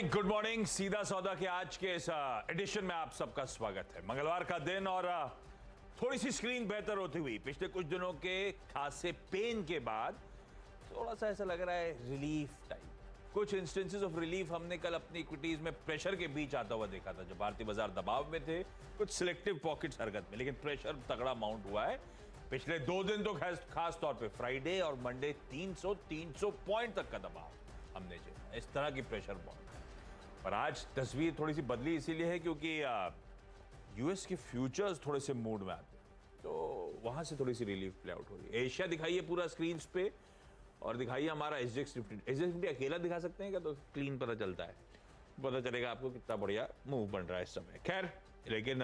Hi good morning. सीधा सौदा के आज के इस एडिशन में आप सबका स्वागत है। मंगलवार का दिन और थोड़ी सी स्क्रीन बेहतर होती हुई पिछले कुछ दिनों के खासे पेन के बाद थोड़ा सा ऐसा लग रहा है रिलीफ टाइप। कुछ इंस्टेंसेस ऑफ रिलीफ हमने कल अपनी इक्विटीज में प्रेशर के बीच आता हुआ देखा था, जब भारतीय बाजार दबाव में थे, कुछ सिलेक्टिव पॉकेट्स हरकत में, लेकिन प्रेशर तगड़ा माउंट हुआ है पिछले 2 दिन तो खास तौर पे फ्राइडे और मंडे 300 पॉइंट तक का दबाव हमने झेला। इस तरह की प्रेशर बहुत है। पर आज तस्वीर थोड़ी सी बदली इसीलिए है क्योंकि यूएस के फ्यूचर्स थोड़े से मूड में आते हैं, तो वहां से थोड़ी सी रिलीफ प्ले आउट हो रही है। एशिया दिखाइए पूरा स्क्रीन पे और दिखाइए हमारा एसजेएक्स निफ्टी अकेला दिखा सकते हैं क्या? तो क्लीन पता चलता है, पता चलेगा आपको कितना बढ़िया मूव बन रहा है इस समय। खैर, लेकिन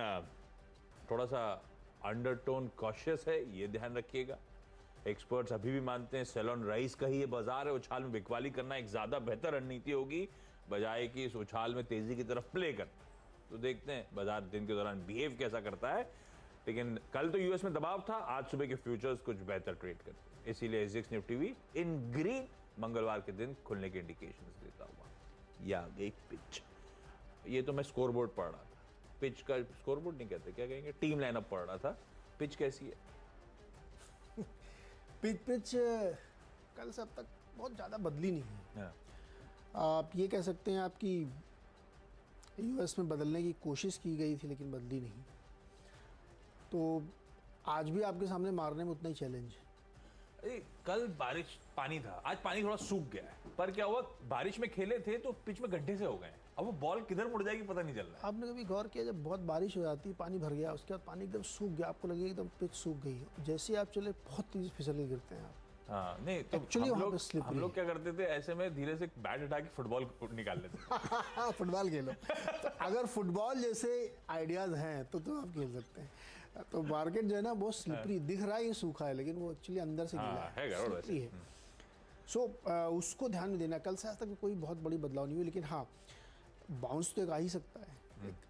थोड़ा सा अंडरटोन कॉशियस है, ये ध्यान रखिएगा। एक्सपर्ट्स अभी भी मानते हैं सेल ऑन राइज का ही ये बाजार है, उछाल में बिकवाली करना एक ज्यादा बेहतर रणनीति होगी बजाय कि इस उछाल में तेजी की तरफ प्ले कर। तो देखते हैं बाजार दिन के दौरान बिहेव कैसा करता है। लेकिन कल तो यूएस में दबाव था, आज सुबह के फ्यूचर्स कुछ बेहतर ट्रेड करते हैं, इसीलिए एसजेएक्स निफ्टी भी इन ग्रीन मंगलवार के दिन खुलने के इंडिकेशंस देता हुआ। या एक पिच, ये तो मैं स्कोरबोर्ड पढ़ रहा था, पिच का स्कोरबोर्ड नहीं कहते, क्या कहेंगे, टीम लाइनअप पढ़ रहा था। पिच कैसी है? पिच कल से अब तक बहुत ज़्यादा बदली नहीं है। हाँ। आप ये कह सकते हैं आपकी यूएस में बदलने की कोशिश की गई थी लेकिन बदली नहीं। तो आज भी आपके सामने मारने में उतना ही चैलेंज है। कल बारिश पानी था, आज पानी थोड़ा सूख गया है, पर क्या हुआ, बारिश में खेले थे तो पिच में गड्ढे से हो गए। अब वो बॉल किधर मुड़ जाएगी पता नहीं चल रहा है। आपने कभी गौर किया, जब बहुत बारिश हो जाती है, पानी भर गया, उसके बाद पानी एकदम सूख गया, आपको लगेगा एकदम पिच सूख गई है, जैसे ही आप चले बहुत तेज फिसल के गिरते हैं आप। हाँ, नहीं तो एक्चुअली हम लोग क्या करते थे, ऐसे में धीरे से बैट हटा के फुटबॉल निकाल लेते थे। फुटबॉल खेलो। तो अगर फुटबॉल जैसे आइडियाज हैं तो आप खेल सकते हैं। तो मार्केट जो है ना बहुत स्लिपरी दिख रहा है, ये सूखा है लेकिन वो एक्चुअली अंदर से गीला है, स्लिपरी है। सो उसको ध्यान में देना। कल से आज तक कोई बहुत बड़ी बदलाव नहीं हुई, लेकिन हाँ बाउंस तो एक आ ही सकता है।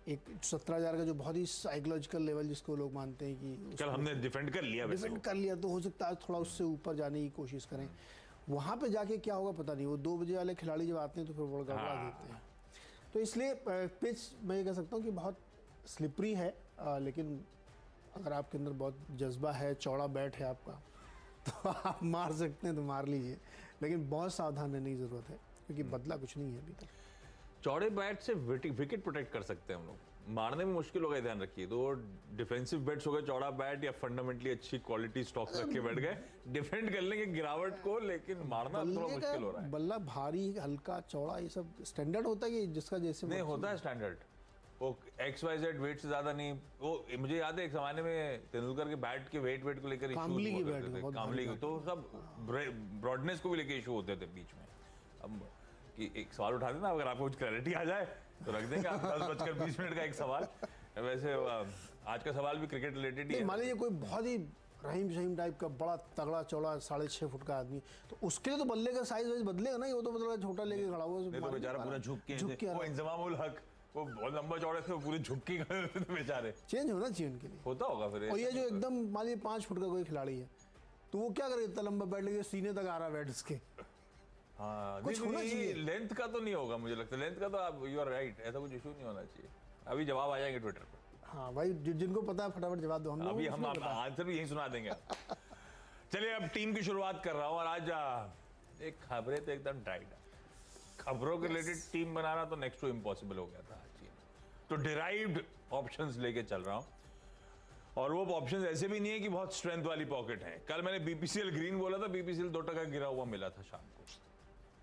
एक 17,000 का जो बहुत ही साइकोलॉजिकल लेवल जिसको लोग मानते हैं कि कल हमने डिफेंड कर लिया, तो हो सकता है थोड़ा उससे ऊपर जाने की कोशिश करें। वहाँ पे जाके क्या होगा पता नहीं। वो 2 बजे वाले खिलाड़ी जब आते हैं तो फिर बड़ा गड़बड़ा देते हैं। तो इसलिए पिच मैं ये कह सकता हूँ कि बहुत स्लिपरी है, लेकिन अगर आपके अंदर बहुत जज्बा है, चौड़ा बैट है आपका, तो आप मार सकते हैं तो मार लीजिए, लेकिन बहुत सावधान रहने की ज़रूरत है क्योंकि बदला कुछ नहीं है अभी तक। चौड़े बैट से विकेट प्रोटेक्ट कर सकते हैं हम लोग, मारने में मुश्किल होगा, ध्यान रखिए। तो डिफेंसिव बैट्स हो गए चौड़ा बैट, या फंडामेंटली अच्छी क्वालिटी स्टॉक्स रख के बैठ गए, डिफेंड कर लेंगे गिरावट को, लेकिन मारना थोड़ा मुश्किल हो रहा है। बल्ला भारी, हल्का, चौड़ा, ये सब स्टैंडर्ड होता है कि जिसका जैसे नहीं होता है स्टैंडर्ड, वो XYZ वेट से ज्यादा नहीं। वो मुझे याद है एक जमाने में तेंदुलकर के बैट के वेट को लेकर कामली की बैट, कामली तो सब ब्रॉडनेस को भी लेकर इशू होते थे बीच में। अब कि एक सवाल उठा देना, अगर आपको कुछ क्लैरिटी आ जाए तो रख देंगे आप 10:20 का एक सवाल। वैसे आज का सवाल भी क्रिकेट रिलेटेड ही है। मान लीजिए कोई बहुत ही रहीम शहीम टाइप का बड़ा तगड़ा चौड़ा 6.5 फुट का आदमी, तो उसके लिए तो बल्ले का साइज वाइज बदलेगा ना। वो तो मतलब छोटा लेके खड़ा हुआ, तो बेचारा पूरा झुक के, वो इंजमामुल हक वो बहुत लंबा चौड़े थे, वो पूरे झुक के बेचारे। चेंज होना चाहिए उनके लिए, होता होगा फिर। और ये जो एकदम मान लीजिए 5 फुट का कोई खिलाड़ी है तो वो क्या करेगा, इतना लंबा बैठ लेके सीने तक आ रहा है बैट उसके। हाँ, कुछ होना चाहिए। लेंथ का तो नहीं होगा मुझे लगता है, लेंथ का तो आप यू आर राइट, ऐसा कुछ इशू नहीं होना चाहिए। अभी जवाब आ जाएंगे ट्विटर पर। हाँ भाई, जिनको पता है फटाफट जवाब दो। अभी हम आंसर भी यही सुना देंगे। चलिए अब टीम की शुरुआत कर रहा हूँ, और आज एक खबरें तो एकदम टाइट है। खबरों के रिलेटेड टीम बनाना तो नेक्स्ट टू इम्पॉसिबल हो गया था आज। तो डिराइव्ड ऑप्शंस लेके चल रहा हूँ, और वो ऑप्शंस ऐसे भी नहीं है कि बहुत स्ट्रेंथ वाली पॉकेट है। कल मैंने बीपीसीएल ग्रीन बोला था, बीपीसीएल 2% गिरा हुआ मिला था शाम को,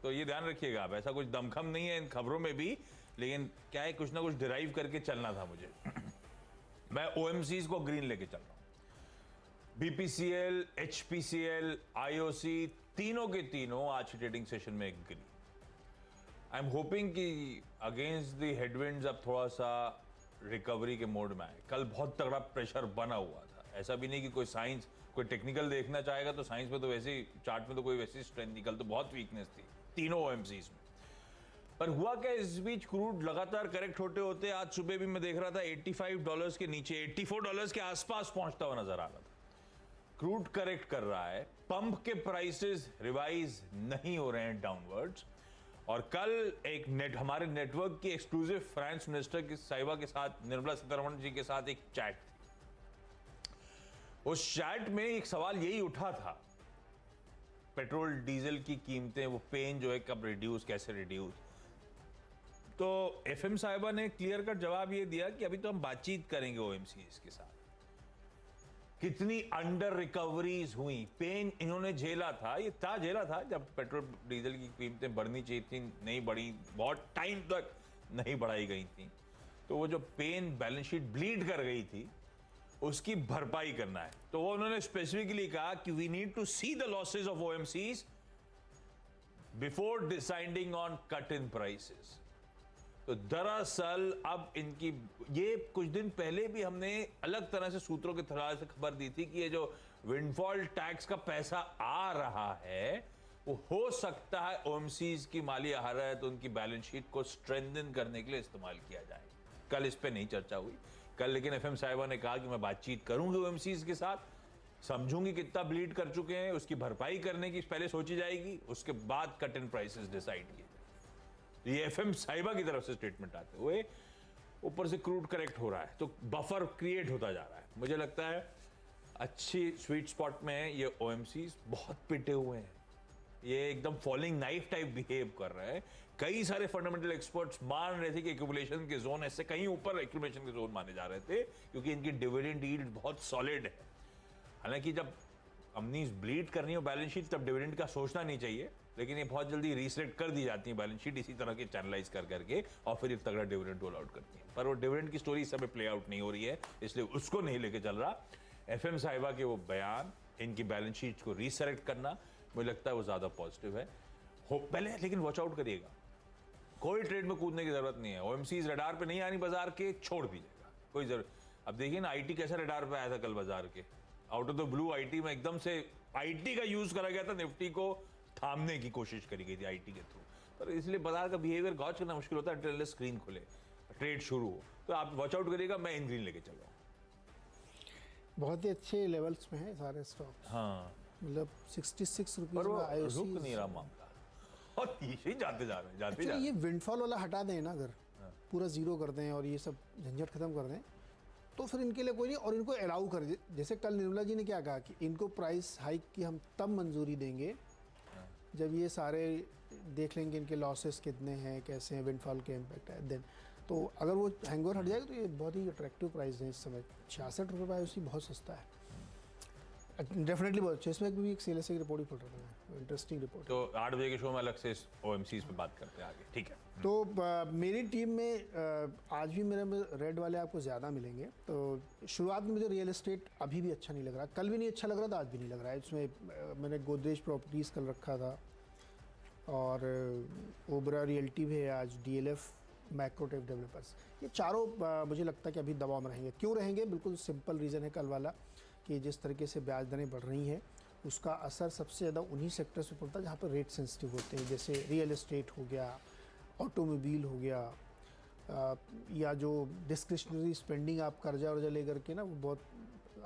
तो ये ध्यान रखिएगा आप। ऐसा कुछ दमखम नहीं है इन खबरों में भी, लेकिन क्या है, कुछ ना कुछ डिराइव करके चलना था मुझे। मैं OMCs को ग्रीन लेके चल रहा हूं। बीपीसीएल, HPCL, IOC तीनों के तीनों आज ट्रेडिंग सेशन में ग्रीन। आई एम होपिंग कि अगेंस्ट द हेडविंड्स अब थोड़ा सा रिकवरी के मोड में आए। कल बहुत तगड़ा प्रेशर बना हुआ था, ऐसा भी नहीं कि कोई साइंस, कोई टेक्निकल देखना चाहेगा तो साइंस में तो वैसे ही, चार्ट में तो कोई वैसी स्ट्रेंथ नहीं, कल तो बहुत वीकनेस थी तीनों OMCs में। पर हुआ क्या, इस बीच क्रूड लगातार करेक्ट होते होते आज सुबह भी मैं देख रहा था $85 के नीचे, $84 के आसपास पहुंचता हुआ नजर आ रहा था। क्रूड करेक्ट कर रहा है, पंप के प्राइसेस रिवाइज नहीं हो रहे हैं डाउनवर्ड्स, और कल एक हमारे नेटवर्क की एक्सक्लूसिव फाइनेंस मिनिस्टर की साहिबा के साथ, निर्मला सीतारमण जी के साथ एक चैट थी। उस चैट में एक सवाल यही उठा था, पेट्रोल डीजल की कीमतें, वो पेन जो है कब रिड्यूस, कैसे रिड्यूस। तो एफएम साहिबा ने क्लियर कट जवाब ये दिया कि अभी तो हम बातचीत करेंगे ओएमसीज के साथ। कितनी अंडर रिकवरीज हुई, पेन इन्होंने झेला था, ये झेला था जब पेट्रोल डीजल की कीमतें बढ़नी चाहिए थी, नहीं बढ़ी, बहुत टाइम तक नहीं बढ़ाई गई थी। तो वो जो पेन बैलेंस शीट ब्लीड कर गई थी, उसकी भरपाई करना है। तो वो उन्होंने स्पेसिफिकली कहा कि we need to see the losses of OMCs before deciding on cut in prices. तो दरअसल अब इनकी, ये कुछ दिन पहले भी हमने अलग तरह से सूत्रों के थ्रू से खबर दी थी कि ये जो विंडफॉल टैक्स का पैसा आ रहा है, वो हो सकता है ओएमसीज की माली हालत, उनकी बैलेंस शीट को स्ट्रेंथन करने के लिए इस्तेमाल किया जाए। कल इस पे नहीं चर्चा हुई कल, लेकिन एफएम साहिबा ने कहा कि मैं बातचीत करूंगी ओएमसीज के साथ, समझूंगी कितना ब्लीड कर चुके हैं, उसकी भरपाई करने की पहले सोची जाएगी, उसके बाद कट इन प्राइसेस डिसाइड किए। ये एफएम साहिबा की तरफ से स्टेटमेंट आते हुए ऊपर से क्रूड करेक्ट हो रहा है, तो बफर क्रिएट होता जा रहा है। मुझे लगता है अच्छी स्वीट स्पॉट में ये ओएमसीज बहुत पिटे हुए हैं, ये एकदम फॉलिंग नाइफ टाइप बिहेव कर रहे हैं। कई सारे फंडामेंटल एक्सपर्ट्स मान रहे थे कि एक्यूमुलेशन के जोन, ऐसे कहीं ऊपर एक्यूमुलेशन के जोन माने जा रहे थे, क्योंकि इनकी डिविडेंड यील्ड बहुत सॉलिड है। हालांकि जब कंपनीज ब्लीड करनी हो बैलेंस शीट, तब डिविडेंड का सोचना नहीं चाहिए, लेकिन ये बहुत जल्दी रीसेट कर दी जाती है बैलेंस शीट इसी तरह के चैनलाइज कर करके, और फिर एक तगड़ा डिविडेंड रोल आउट करती है। पर वो डिविडेंड की स्टोरी इस समय प्ले आउट नहीं हो रही है, इसलिए उसको नहीं लेके चल रहा। एफएम साहिबा के वो बयान, इनकी बैलेंस शीट को रीसेलेक्ट करना, मुझे लगता है वो ज्यादा पॉजिटिव है। हो पहले, लेकिन वॉच आउट करिएगा, कोई ट्रेड में कूदने की जरूरत नहीं है। ओएमसीज रडार पे नहीं आनी बाजार के, छोड़ दीजिएगा, कोई जरूरत। अब देखिए ना आईटी कैसा रडार पे आया था कल बाजार के, out of the blue IT में एकदम से आईटी का यूज करा गया था, निफ्टी को थामने की कोशिश करी गई थी आईटी के थ्रू। पर इसलिए बाजार का बिहेवियर गॉच करना मुश्किल होता है until स्क्रीन खुले, ट्रेड शुरू हो। तो आप वॉच आउट करिएगा, मैं इन ग्रीन लेके चल रहा हूँ। बहुत ही अच्छे लेवल्स में है सारे स्टॉक, हाँ, मतलब 66 पर रुपीज वो में आईओसी रुक नहीं रहा मामला, और यही जाते जा रहे हैं, जाते जा रहे ये हैं। विंडफॉल वाला हटा दें ना, अगर पूरा जीरो कर दें और ये सब झंझट खत्म कर दें, तो फिर इनके लिए कोई नहीं, और इनको अलाउ कर दे। जैसे कल निर्मला जी ने क्या कहा कि इनको प्राइस हाइक की हम तब मंजूरी देंगे जब ये सारे देख लेंगे इनके लॉसेस कितने हैं, कैसे हैं, विंडफॉल के इम्पैक्ट है, देन तो अगर वो हैंगओवर हट जाएगा तो ये बहुत ही अट्रैक्टिव प्राइस है इस समय। 66 रुपये का आईओसी बहुत सस्ता है, डेफिनेटली बहुत अच्छा। इसमें भी एक सीएलएस की रिपोर्ट ही पढ़ रहा था, इंटरेस्टिंग रिपोर्ट। तो 8 बजे के शो में अलग से ओएमसीज पे बात करते हैं आगे, ठीक है। तो मेरी टीम में आज भी मेरे में रेड वाले आपको ज़्यादा मिलेंगे। तो शुरुआत में मुझे रियल एस्टेट अभी भी अच्छा नहीं लग रहा, कल भी नहीं अच्छा लग रहा था, आज भी नहीं लग रहा है। इसमें मैंने गोदरेज प्रॉपर्टीज़ कल रखा था, और ओबरा रियल्टी भी है आज, डीएलएफ, मैक्रोटेक डेवलपर्स, ये चारों मुझे लगता है कि अभी दबाव में रहेंगे। क्यों रहेंगे? बिल्कुल सिंपल रीज़न है कल वाला, कि जिस तरीके से ब्याज दरें बढ़ रही हैं उसका असर सबसे ज़्यादा उन्हीं सेक्टर्स पे पड़ता है जहाँ पर रेट सेंसिटिव होते हैं, जैसे रियल एस्टेट हो गया, ऑटोमोबाइल हो गया, या जो डिस्क्रिशनरी स्पेंडिंग आप कर्जा वर्जा लेकर के ना वो बहुत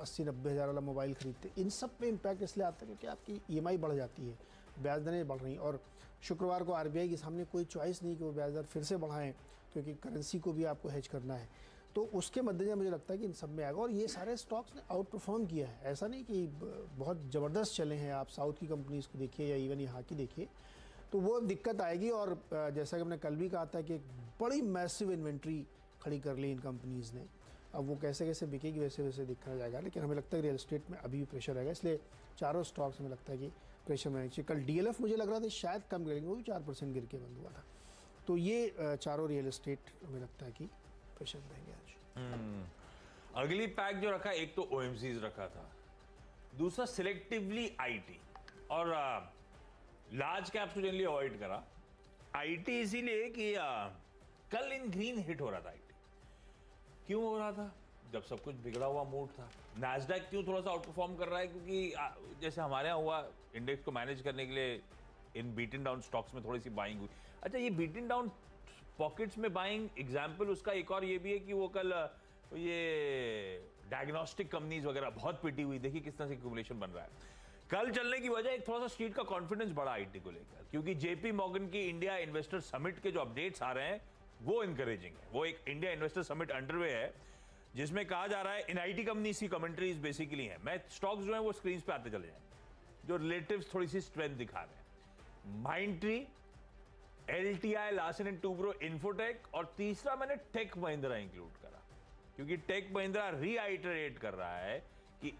80-90 हज़ार वाला मोबाइल खरीदते, इन सब पे इम्पैक्ट इसलिए आता है क्योंकि आपकी ईएमआई बढ़ जाती है, ब्याज दरें बढ़ रही हैं। और शुक्रवार को आरबीआई के सामने कोई चॉइस नहीं कि वो ब्याज दर फिर से बढ़ाएं, क्योंकि करेंसी को भी आपको हेज करना है। तो उसके मद्देनजर मुझे लगता है कि इन सब में आएगा, और ये सारे स्टॉक्स ने आउट परफॉर्म किया है। ऐसा नहीं कि बहुत ज़बरदस्त चले हैं, आप साउथ की कंपनीज को देखिए या इवन यहाँ की देखिए, तो वो दिक्कत आएगी। और जैसा कि मैंने कल भी कहा था कि एक बड़ी मैसिव इन्वेंट्री खड़ी कर ली इन कंपनीज़ ने, अब वो कैसे कैसे बिकेगी वैसे वैसे दिखा जाएगा। लेकिन हमें लगता है कि रियल एस्टेट में अभी भी प्रेशर रहेगा, इसलिए चारों स्टॉक्स हमें लगता है कि प्रेशर में चाहिए। कल डीएलएफ मुझे लग रहा था शायद कम गिरेंगे, वो भी 4% गिर के बंद हुआ था। तो ये चारों रियल एस्टेट हमें लगता है कि प्रेशर रहेंगे आज। अगली पैक जो रखा, एक तो ओएमसीज रखा था, दूसरा सिलेक्टिवली आईटी, और लार्ज कैप्स को जनरली अवॉइड करा। आईटी इसीलिए कि कल इन ग्रीन हिट हो रहा था आईटी। क्यों हो रहा था? जब सब कुछ बिगड़ा हुआ मूड था। नैस्डैक क्यों थोड़ा सा आउट परफॉर्म कर रहा है? क्योंकि जैसे हमारे यहाँ हुआ, इंडेक्स को मैनेज करने के लिए इन बीटन डाउन स्टॉक्स में थोड़ी सी बाइंग हुई। अच्छा, ये बीटन डाउन पॉकेट्स में बाइंग, एग्जाम्पल उसका एक और ये भी है कि वो कल ये डायग्नोस्टिक कंपनीज वगैरह बहुत पिटी हुई, देखिए किस तरह से एक्यूमुलेशन बन रहा है। कल चलने की वजह एक थोड़ा सा स्ट्रीट का कॉन्फिडेंस बढ़ा आईटी को लेकर, क्योंकि जेपी मॉर्गन की इंडिया इन्वेस्टर समिट के जो अपडेट्स आ रहे हैं वो इनकरेजिंग है। वो एक इंडिया इन्वेस्टर समिट अंडरवे है जिसमें कहा जा रहा है इन आईटी कंपनीज की कमेंट्रीज बेसिकली हैं। मैं स्टॉक्स जो है वो स्क्रीन पे आते चले जाएं जो रिलेटिव थोड़ी सी स्ट्रेंथ दिखा रहे हैं। Mindtree, LTI, Larsen and Toubro, infotech, और तीसरा मैंने टेक महिंद्रा इंक्लूड करा, क्योंकि टेक महिंद्रा रीआइटरेट कर रहा है कि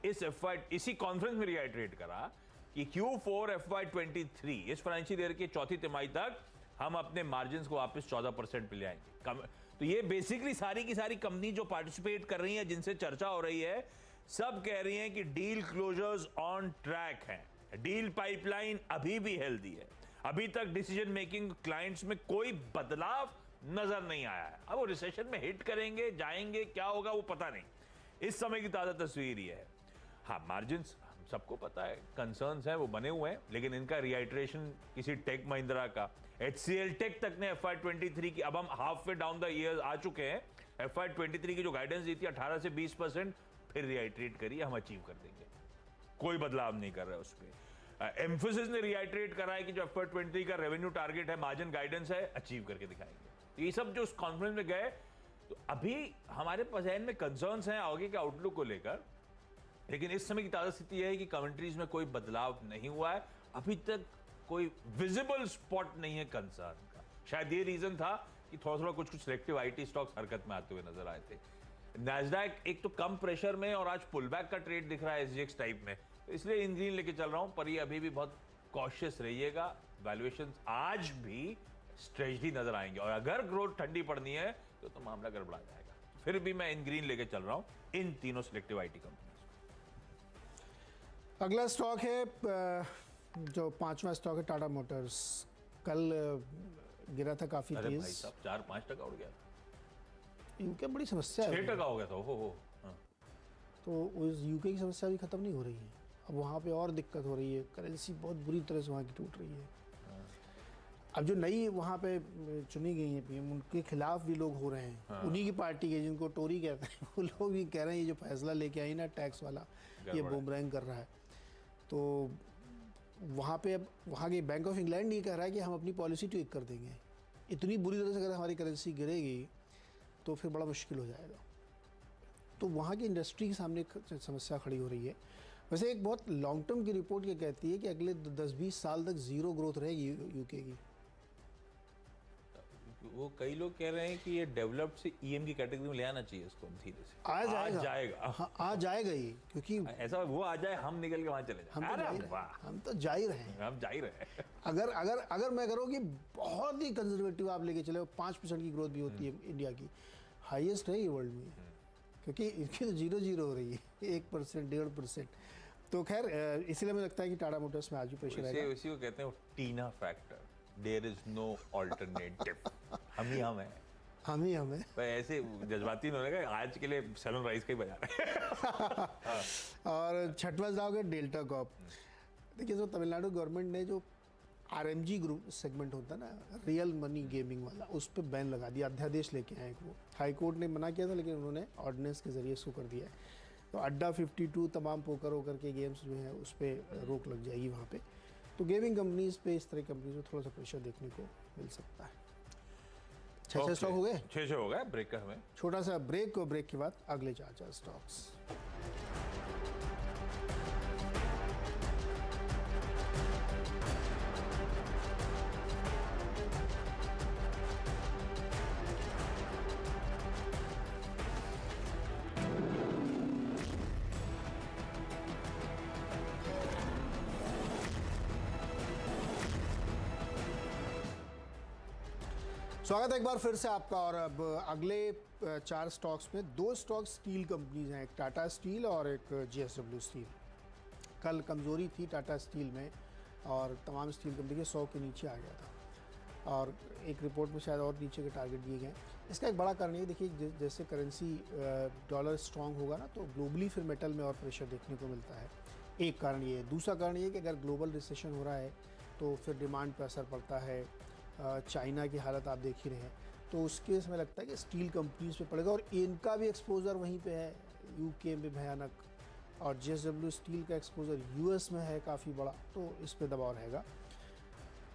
इसी कॉन्फ्रेंस में रीआइटरेट करा कि Q4 FY23 इस फाइनेंशियल ईयर की चौथी तिमाही तक हम अपने मार्जिन को वापस 14% पे ले आएंगे। तो ये बेसिकली सारी की सारी कंपनी जो पार्टिसिपेट कर रही हैं, जिनसे चर्चा हो रही है, सब कह रही हैं कि डील क्लोजर्स ऑन ट्रैक हैं, डील पाइपलाइन अभी भी हेल्दी है, अभी तक डिसीजन मेकिंग क्लाइंट्स में कोई बदलाव नजर नहीं आया है। अब वो रिसेशन में हिट करेंगे, जाएंगे, क्या होगा वो पता नहीं। इस समय की ताजा तस्वीर ये है। हाँ, मार्जिन सबको पता है, कंसर्न्स हैं वो बने हुए हैं, लेकिन इनका रीआइटरेशन किसी टेक महिंद्रा का, HCL टेक तक ने FY23 की, अब हम halfway down the year आ चुके हैं, FY23 की जो गाइडेंस दी थी 18 से 20%, फिर रीआइटरेट करिए, हम अचीव कर देंगे, कोई बदलाव नहीं कर रहा है उस पर। एम्फोसिस ने रीआइटरेट करा है कि जो FY23 का रेवेन्यू टारगेट है, मार्जिन गाइडेंस है, अचीव करके दिखाएंगे। तो ये सब जो उस कॉन्फ्रेंस में गए, तो अभी हमारे पजैन में कंसर्न्स हैं आगे के आउटलुक को लेकर, लेकिन इस समय की ताजा स्थिति यह है कि कमेंट्रीज में कोई बदलाव नहीं हुआ है, अभी तक कोई विजिबल स्पॉट नहीं है कंसर्न का। शायद ये रीजन था कि थोड़ा थोड़ा कुछ सिलेक्टिव आईटी स्टॉक्स हरकत में आते हुए नजर आए थे। नैस्डैक एक तो कम प्रेशर में और आज पुलबैक का ट्रेड दिख रहा है SGX टाइप में, तो इसलिए इन ग्रीन लेके चल रहा हूं, पर ये अभी भी बहुत कॉशियस रहिएगा। वैल्यूएशन आज भी स्ट्रेच्ड ही नजर आएंगे, और अगर ग्रोथ ठंडी पड़नी है तो मामला गड़बड़ा जाएगा। फिर भी मैं इन ग्रीन लेके चल रहा हूं इन तीनों सिलेक्टिव आईटी कंपनी। अगला स्टॉक है जो पांचवा स्टॉक है टाटा मोटर्स। कल गिरा था काफी अरे भाई तेज, साहब 4-5% उड़ गया, यूके बड़ी समस्या है। 6% हो गया था। हो हाँ। तो उस यूके की समस्या भी खत्म नहीं हो रही है, अब वहाँ पे और दिक्कत हो रही है, करेंसी बहुत बुरी तरह से वहाँ की टूट रही है। अब जो नई वहाँ पे चुनी गई है पीएम, उनके खिलाफ भी लोग हो रहे हैं, उन्हीं की पार्टी के जिनको टोरी कहते हैं, वो लोग भी कह रहे हैं ये जो फैसला लेके आई ना टैक्स वाला, ये बूमरैंग कर रहा है। तो वहाँ पे अब वहाँ के बैंक ऑफ इंग्लैंड ये कह रहा है कि हम अपनी पॉलिसी ट्विक कर देंगे, इतनी बुरी तरह से अगर हमारी करेंसी गिरेगी तो फिर बड़ा मुश्किल हो जाएगा। तो वहाँ की इंडस्ट्री के सामने एक समस्या खड़ी हो रही है। वैसे एक बहुत लॉन्ग टर्म की रिपोर्ट ये कहती है कि अगले 10-20 साल तक जीरो ग्रोथ रहेगी यूके की। वो कई लोग कह रहे हैं कि ये डेवलप्ड से EM की कैटेगरी में ले आना चाहिए इसको धीरे से। आ जाएगा। हाँ, आ जाएगा ये, क्योंकि ऐसा वो आ जाए, हम निकल के वहां चले जाए। हम तो जा ही रहे हैं। हम जा ही रहे हैं। अगर मैं करूँ कि बहुत ही कंजर्वेटिव आप लेके चले, 5% की ग्रोथ भी होती है इंडिया की, हाईएस्ट है ये वर्ल्ड में, क्योंकि इनकी तो 0-0 हो रही है, 1%, 1.5%। तो खैर इसलिए मुझे लगता है कि टाटा मोटर्स में आज भी प्रेशर आएगा। इसी को कहते हैं TINA factor, there is no alternative. हम ही हम है। पर ऐसे जज्बाती होने का आज के लिए सैलून राइस का ही बजा रहे हैं। और छठवां स्टॉक है डेल्टा कॉर्प। देखिए, जो तमिलनाडु गवर्नमेंट ने जो RMG ग्रुप सेगमेंट होता है ना, रियल मनी गेमिंग वाला, उस पर बैन लगा दिया, अध्यादेश लेके आए वो। हाई कोर्ट ने मना किया था, लेकिन उन्होंने ऑर्डिनेंस के जरिए इसको कर दिया है। तो अड्डा 52 तमाम पोकर वोकर के गेम्स जो हैं उस पर रोक लग जाएगी वहाँ पे। तो गेमिंग कंपनीज पे, इस तरह कंपनीज में थोड़ा सा प्रेशर देखने को मिल सकता है। 6 स्टॉक हो गए, 6 हो गए। ब्रेक का हमें छोटा सा ब्रेक, और ब्रेक के बाद अगले 4 स्टॉक्स। स्वागत है एक बार फिर से आपका। और अब अगले 4 स्टॉक्स में 2 स्टॉक स्टील कंपनीज हैं, एक टाटा स्टील और एक JSW स्टील। कल कमजोरी थी टाटा स्टील में, और तमाम स्टील कंपनी के 100 के नीचे आ गया था, और एक रिपोर्ट में शायद और नीचे के टारगेट दिए गए। इसका एक बड़ा कारण ये देखिए, जैसे करेंसी डॉलर स्ट्रांग होगा ना, तो ग्लोबली फिर मेटल में और प्रेशर देखने को मिलता है। एक कारण ये है। दूसरा कारण ये है कि अगर ग्लोबल रिसेशन हो रहा है तो फिर डिमांड पर असर पड़ता है। चाइना की हालत आप देख ही रहे हैं, तो उसके इसमें लगता है कि स्टील कंपनीज पे पड़ेगा, और इनका भी एक्सपोजर वहीं पे है, यूके में भयानक, और JSW स्टील का एक्सपोजर यूएस में है काफ़ी बड़ा, तो इस पे दबाव रहेगा।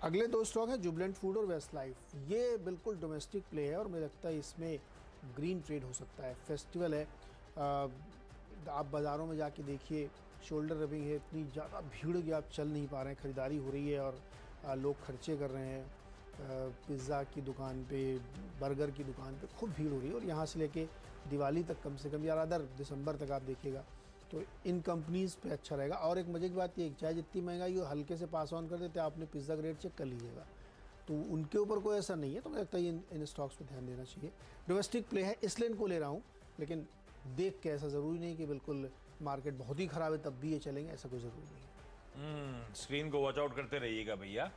अगले दो स्टॉक हैं जुबलेंट फूड और वेस्ट लाइफ। ये बिल्कुल डोमेस्टिक प्ले है और मुझे लगता है इसमें ग्रीन ट्रेड हो सकता है। फेस्टिवल है, आप बाज़ारों में जाके देखिए, शोल्डर रबिंग है, इतनी ज़्यादा भीड़ कि आप चल नहीं पा रहे हैं, ख़रीदारी हो रही है और लोग खर्चे कर रहे हैं। पिज़्ज़ा की दुकान पे, बर्गर की दुकान पे खूब भीड़ हो रही है और यहाँ से लेके दिवाली तक कम से कम, या रादर दिसंबर तक आप देखिएगा तो इन कंपनीज़ पे अच्छा रहेगा। और एक मज़े की बात ये, चाहे जितनी महंगाई हो हल्के से पास ऑन कर देते, आपने पिज़्ज़ा ग्रेड चेक कर लीजिएगा, तो उनके ऊपर कोई ऐसा नहीं है। तो मुझे लगता है इन स्टॉक्स पे ध्यान देना चाहिए। डोमेस्टिक प्ले है इसलिए इनको ले रहा हूँ, लेकिन देख के ऐसा ज़रूरी नहीं कि बिल्कुल मार्केट बहुत ही ख़राब है तब भी ये चलेंगे, ऐसा कोई ज़रूरी नहीं है। स्क्रीन को वॉच आउट करते रहिएगा भैया।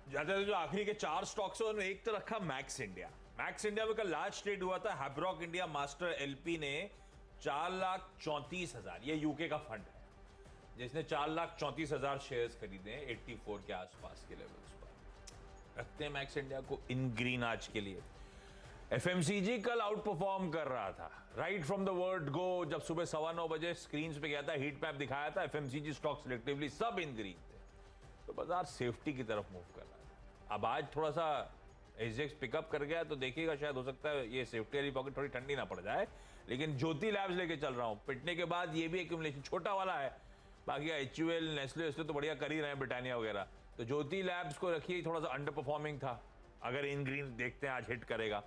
जो आखिरी के 4 स्टॉक्स है उनमें एक तो रखा मैक्स इंडिया। मैक्स इंडिया में कल लार्ज ट्रेड हुआ था। हैब्रॉक इंडिया मास्टर एलपी ने 4,34,000, ये यूके का फंड है जिसने 4,34,000 शेयर्स खरीदे हैं 84 के आसपास के लेवल्स पर। रखते हैं मैक्स इंडिया को इन ग्रीन आज के लिए। एफएमसीजी कल आउट परफॉर्म कर रहा था right from the word go. जब सुबह 9:15 बजे स्क्रीन पे गया था, हीट मैप दिखाया था, एफएमसीजी स्टॉक सिलेक्टिवली सब इन ग्रीन थे, तो बाजार सेफ्टी की तरफ मूव कर रहा है। अब आज थोड़ा सा एसजेएक्स पिकअप कर गया तो देखिएगा, शायद हो सकता है ये सेफ्टी वाली पॉकेट थोड़ी ठंडी ना पड़ जाए। लेकिन ज्योति लैब्स लेके चल रहा हूं, पिटने के बाद ये भी एक्यूमुलेशन छोटा वाला है, बाकी HUL नेस्ले तो बढ़िया कर ही रहे हैं, ब्रिटानिया वगैरह। तो ज्योति लैब्स को रखिए, थोड़ा सा अंडर परफॉर्मिंग था, अगर इन ग्रीन देखते हैं आज हिट करेगा।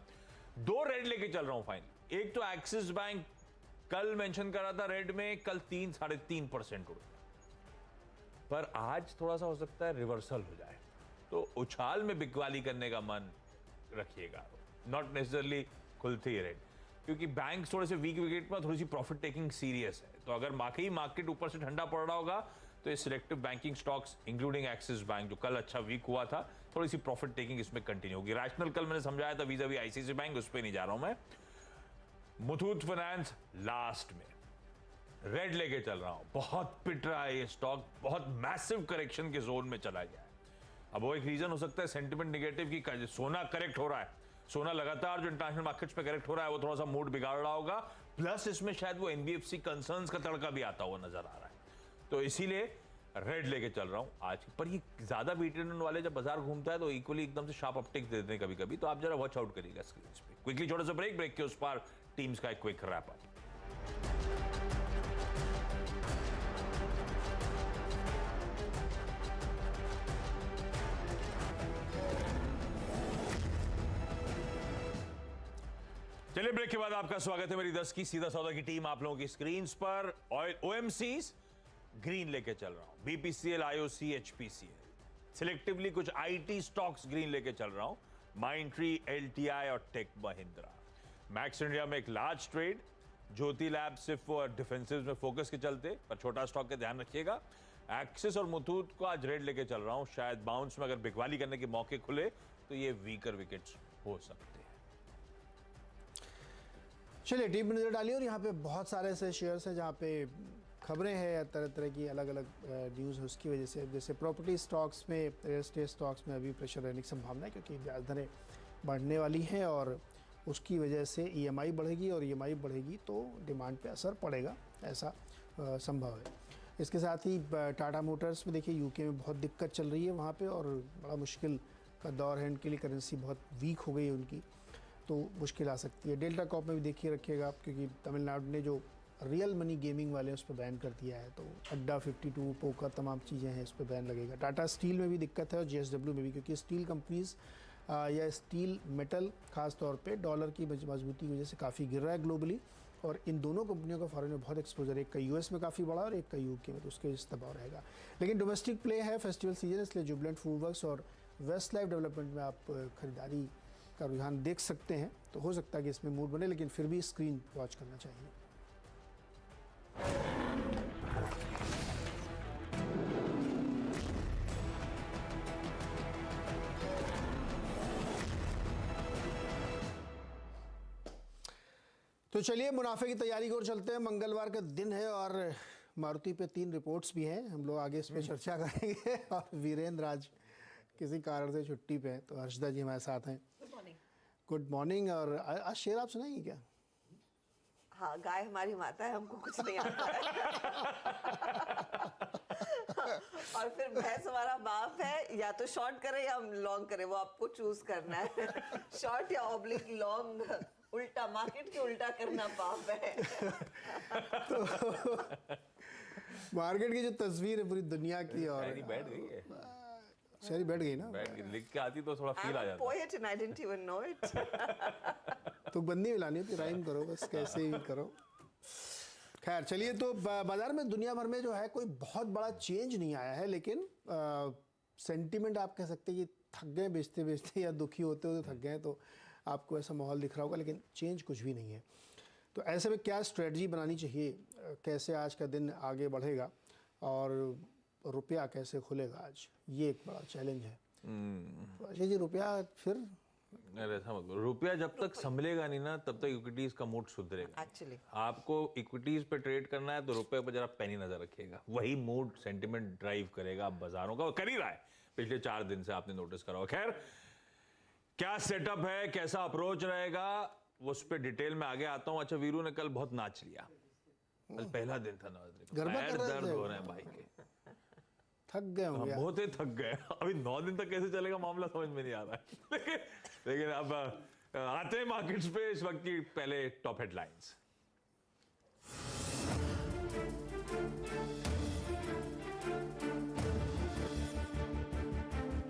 2 रेड लेके चल रहा हूं फाइनल। एक तो एक्सिस बैंक, कल मेंशन कर रहा था रेड में, कल 3-3.5% उड़ गया, पर आज थोड़ा सा हो सकता है रिवर्सल हो जाए, तो उछाल में बिकवाली करने का मन रखिएगा, नॉट नेसेसरली खुलते ही रेड, क्योंकि बैंक थोड़े से वीक विकेट में थोड़ी सी प्रॉफिट टेकिंग सीरियस है। तो अगर मार्केट ऊपर से ठंडा पड़ रहा होगा तो ये selective banking stocks including axis bank जो कल अच्छा वीक हुआ था, थोड़ी सी प्रॉफिट टेकिंग इसमें कंटिन्यू होगी। रैशनल कल मैंने समझाया था वीजा वी आईसीआईसीआई बैंक, उस पर नहीं जा रहा हूं मैं। मुथूट फाइनेंस लास्ट में रेड लेके चल रहा हूं, बहुत पिट रहा है ये स्टॉक, बहुत मैसिव करेक्शन के जोन में चला गया है। अब वो एक रीजन हो सकता है सेंटिमेंट नेगेटिव की, सोना करेक्ट हो रहा है, सोना लगातार जो इंटरनेशनल मार्केट्स पे करेक्ट हो रहा है वो थोड़ा सा मूड बिगाड़ रहा होगा, प्लस इसमें शायद वो एनबीएफसी कंसर्न्स का तड़का भी आता हुआ नजर आ रहा है, तो इसीलिए रेड लेके चल रहा हूं आज। पर ये ज्यादा बीटन वाले जब बाजार घूमता है तो इक्वली एकदम से शार्प अपटेक दे देते हैं कभी कभी, तो आप जरा वॉच आउट करिएगा स्क्रीन पे। क्विकली छोटा सा ब्रेक के उस पार टीम्स का एक क्विक रैप अप। चलिए ब्रेक के बाद आपका स्वागत है मेरी 10 की सीधा सौदा की टीम आप लोगों की स्क्रीन पर। ऑयल ओएमसीज ग्रीन लेके चल रहा हूं, बीपीसीएल, आईओसी, एचपीसीएल, सिलेक्टिवली कुछ आईटी स्टॉक्स ग्रीन लेके चल रहा हूं, माइंडट्री, एलटीआई और टेक महिंद्रा। मैक्स इंडिया में एक लार्ज ट्रेड, ज्योति लैब सिर्फ डिफेंसिव में फोकस के चलते, पर छोटा स्टॉक का ध्यान रखिएगा। एक्सिस और मुथूट को आज रेड लेके चल रहा हूं, शायद बाउंस में अगर बिकवाली करने के मौके खुले तो ये वीकर विकेट्स हो सकते हैं। चलिए टीम में नजर डालिए, और यहाँ पे बहुत सारे ऐसे शेयर्स हैं जहाँ पे खबरें हैं, तरह तरह की अलग अलग न्यूज़ है, उसकी वजह से जैसे प्रॉपर्टी स्टॉक्स में, रियल एस्टेट स्टॉक्स में अभी प्रेशर रहने की संभावना है, क्योंकि ब्याज दरें बढ़ने वाली हैं और उसकी वजह से EMI बढ़ेगी, और EMI बढ़ेगी तो डिमांड पे असर पड़ेगा, ऐसा संभव है। इसके साथ ही टाटा मोटर्स में देखिए यूके में बहुत दिक्कत चल रही है वहाँ पे, और बड़ा मुश्किल का दौर है उनके लिए, करेंसी बहुत वीक हो गई है उनकी, तो मुश्किल आ सकती है। डेल्टा कॉप में भी देखिए रखिएगा आप, क्योंकि तमिलनाडु ने जो रियल मनी गेमिंग वाले उस पर बैन कर दिया है, तो अड्डा 52 पोकर तमाम चीज़ें हैं, इस पर बैन लगेगा। टाटा स्टील में भी दिक्कत है और JSW में भी, क्योंकि स्टील कंपनीज या स्टील मेटल खास तौर पे डॉलर की मजबूती की वजह से काफ़ी गिर रहा है ग्लोबली, और इन दोनों कंपनियों का फॉरेन में बहुत एक्सपोजर है, एक का US में काफ़ी बड़ा और एक का UK में, तो उसके इस दबाव रहेगा। लेकिन डोमेस्टिक प्ले है, फेस्टिवल सीजन, इसलिए जुबलेंट फूडवर्क्स और वेस्ट लाइफ डेवलपमेंट में आप खरीदारी का रुझान देख सकते हैं, तो हो सकता है कि इसमें मूड बने, लेकिन फिर भी स्क्रीन वॉच करना चाहिए। तो चलिए मुनाफे की तैयारी की ओर चलते हैं। मंगलवार का दिन है और मारुति पे 3 रिपोर्ट्स भी हैं, हम लोग आगे इस पर चर्चा करेंगे। और वीरेंद्र आज किसी कारण से छुट्टी पे हैं, तो हर्षदा जी हमारे साथ हैं। Good morning. और आज शेर आप सुनाएंगे क्या? हाँ, गाय हमारी माता है, हमको कुछ नहीं आता है। और फिर भैंस हमारा बाप है, या तो शॉर्ट करे या लॉन्ग करे, वो आपको चूज करना है। शॉर्ट या ऑब्लिक लॉन्ग, उल्टा मार्केट के उल्टा करना पाप है। मार्केट की जो तस्वीर है पूरी दुनिया की, और शायरी बैठ गई है, शायरी बैठ गई ना, बैठ गई, लिख के आती तो थोड़ा फील आ I'm a जाता। poet and I didn't even know it. तो बंदी मिलानी होती, राइम करो बस, कैसे भी करो। खैर चलिए, तो बाजार में दुनिया भर में जो है कोई बहुत बड़ा चेंज नहीं आया है, लेकिन सेंटीमेंट आप कह सकते हैं कि थक गए बेचते बेचते, या दुखी होते होते थक गए, तो आपको ऐसा माहौल दिख रहा होगा, लेकिन चेंज कुछ भी नहीं है। तो ऐसे में क्या स्ट्रेटजी बनानी चाहिए, कैसे आज का दिन आगे बढ़ेगा और रुपया कैसे खुलेगा आज, ये एक बड़ा चैलेंज है। तो अजय जी, रुपया फिर अरे ऐसा मत करो, रुपया जब तक संभलेगा नहीं ना, तब तक इक्विटीज का मूड सुधरेगा। Actually. आपको इक्विटीज पे ट्रेड करना है तो रुपए पर जरा पैनी नजर रखिएगा, वही मूड सेंटिमेंट ड्राइव करेगा बाजारों का, और कर ही रहा है पिछले 4 दिन से, आपने नोटिस करा होगा। खैर, क्या सेटअप है, कैसा अप्रोच रहेगा, उस पर डिटेल में आगे आता हूं। अच्छा, वीरू ने कल बहुत नाच लिया, कल पहला दिन था नवरात्रि का, गरबा पैर कर रहे दर्द थे। हो रहे हैं भाई के, थक गए होंगे। बहुत ही थक गए। अभी 9 दिन तक कैसे चलेगा मामला समझ में नहीं आ रहा है। लेकिन अब आते हैं मार्केट्स पे इस वक्त की पहले टॉप हेडलाइंस।